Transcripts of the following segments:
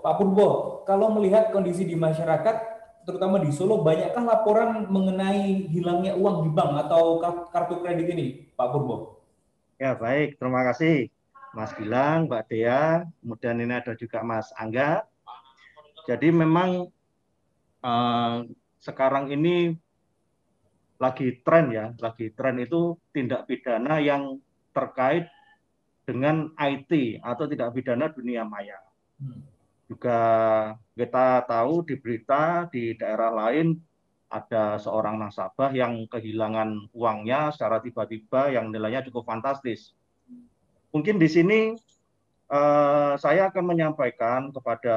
Pak Purbo, kalau melihat kondisi di masyarakat, terutama di Solo, banyakkah laporan mengenai hilangnya uang di bank atau kartu kredit ini, Pak Purbo? Ya, baik. Terima kasih, Mas Gilang, Mbak Dea. Kemudian ini ada juga Mas Angga. Jadi memang eh, sekarang ini lagi tren itu tindak pidana yang terkait dengan IT atau tindak pidana dunia maya. Juga kita tahu di berita di daerah lain ada seorang nasabah yang kehilangan uangnya secara tiba-tiba yang nilainya cukup fantastis. Mungkin di sini saya akan menyampaikan kepada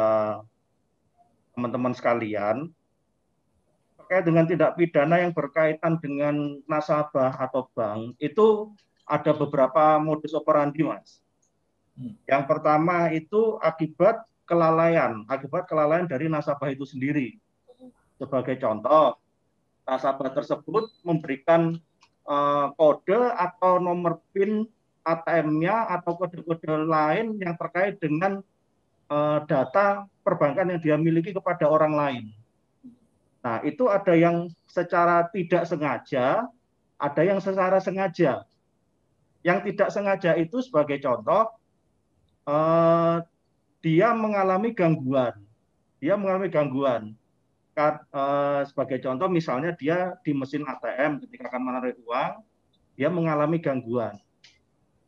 teman-teman sekalian terkait dengan tindak pidana yang berkaitan dengan nasabah atau bank itu ada beberapa modus operandi, Mas. Yang pertama itu akibat kelalaian dari nasabah itu sendiri. Sebagai contoh, nasabah tersebut memberikan kode atau nomor PIN ATM-nya atau kode-kode lain yang terkait dengan data perbankan yang dia miliki kepada orang lain. Nah, itu ada yang secara tidak sengaja, ada yang secara sengaja. Yang tidak sengaja itu sebagai contoh, eh, dia mengalami gangguan. Dia mengalami gangguan. Sebagai contoh, misalnya dia di mesin ATM ketika akan menarik uang, dia mengalami gangguan.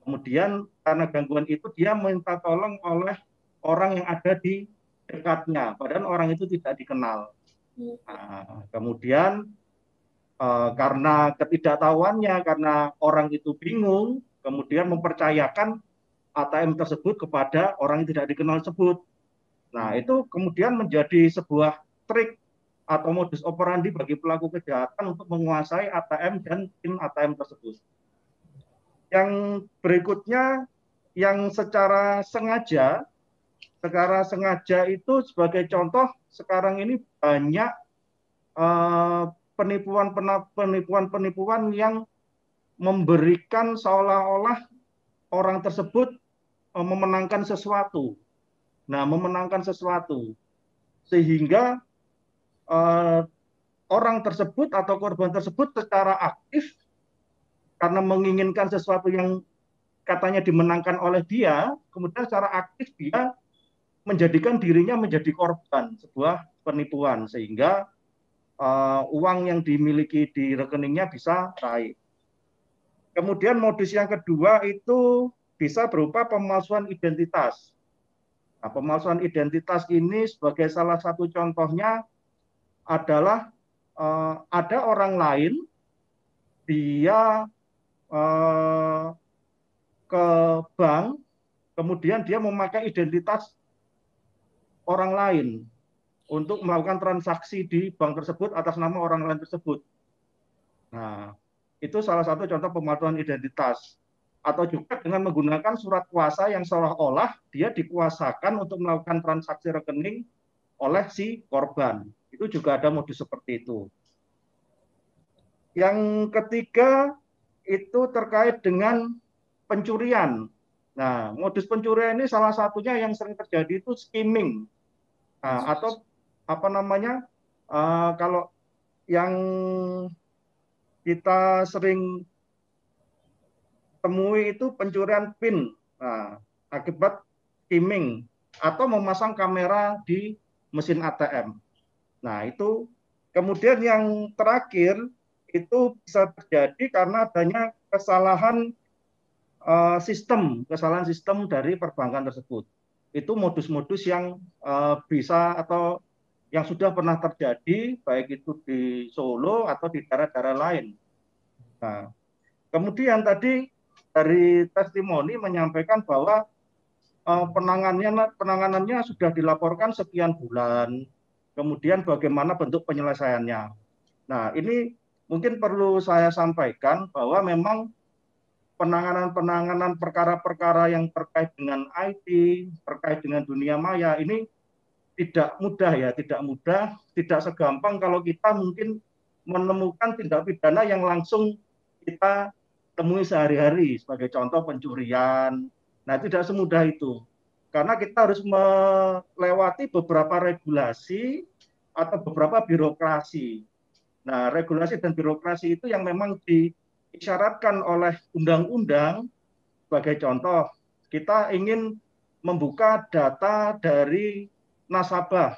Kemudian karena gangguan itu dia minta tolong oleh orang yang ada di dekatnya, padahal orang itu tidak dikenal. Nah, kemudian karena ketidaktahuannya, karena orang itu bingung, kemudian mempercayakan ATM tersebut kepada orang yang tidak dikenal tersebut. Nah, itu kemudian menjadi sebuah trik atau modus operandi bagi pelaku kejahatan untuk menguasai ATM dan PIN ATM tersebut. Yang berikutnya, yang secara sengaja itu sebagai contoh, sekarang ini banyak penipuan-penipuan yang memberikan seolah-olah orang tersebut memenangkan sesuatu. Nah, memenangkan sesuatu sehingga eh, orang tersebut atau korban tersebut secara aktif karena menginginkan sesuatu yang katanya dimenangkan oleh dia, kemudian secara aktif dia menjadikan dirinya menjadi korban sebuah penipuan sehingga uang yang dimiliki di rekeningnya bisa raib. Kemudian modus yang kedua itu bisa berupa pemalsuan identitas. Nah, pemalsuan identitas ini sebagai salah satu contohnya adalah ada orang lain dia eh, ke bank, kemudian dia memakai identitas orang lain untuk melakukan transaksi di bank tersebut atas nama orang lain tersebut. Nah, itu salah satu contoh pemalsuan identitas. Atau juga dengan menggunakan surat kuasa yang seolah-olah dia dikuasakan untuk melakukan transaksi rekening oleh si korban. Itu juga ada modus seperti itu. Yang ketiga itu terkait dengan pencurian. Nah, modus pencurian ini salah satunya yang sering terjadi itu skimming. Nah, atau apa namanya, kalau yang kita sering temui itu pencurian PIN. Nah, akibat skimming atau memasang kamera di mesin ATM. Nah, itu kemudian yang terakhir itu bisa terjadi karena adanya kesalahan sistem dari perbankan tersebut. Itu modus-modus yang bisa atau yang sudah pernah terjadi baik itu di Solo atau di daerah-daerah lain. Nah, kemudian tadi dari testimoni menyampaikan bahwa penanganannya sudah dilaporkan sekian bulan, kemudian bagaimana bentuk penyelesaiannya. Nah, ini mungkin perlu saya sampaikan bahwa memang penanganan perkara-perkara yang terkait dengan IT, terkait dengan dunia maya ini tidak mudah ya, tidak mudah, tidak segampang kalau kita mungkin menemukan tindak pidana yang langsung kita temui sehari-hari sebagai contoh pencurian. Nah, tidak semudah itu. karena kita harus melewati beberapa regulasi atau beberapa birokrasi. Nah, regulasi dan birokrasi itu yang memang diisyaratkan oleh undang-undang. Sebagai contoh, kita ingin membuka data dari nasabah.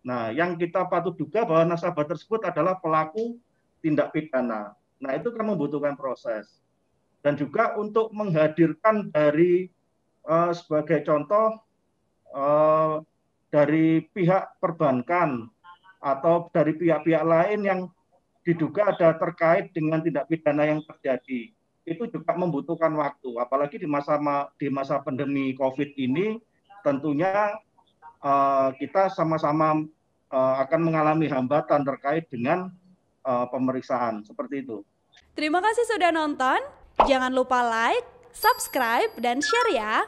Nah, yang kita patut duga bahwa nasabah tersebut adalah pelaku tindak pidana. Nah, itu kan membutuhkan proses. Dan juga untuk menghadirkan dari sebagai contoh dari pihak perbankan atau dari pihak-pihak lain yang diduga ada terkait dengan tindak pidana yang terjadi. Itu juga membutuhkan waktu, apalagi di masa pandemi COVID ini tentunya kita sama-sama akan mengalami hambatan terkait dengan pemeriksaan seperti itu. Terima kasih sudah nonton. Jangan lupa like, subscribe, dan share ya.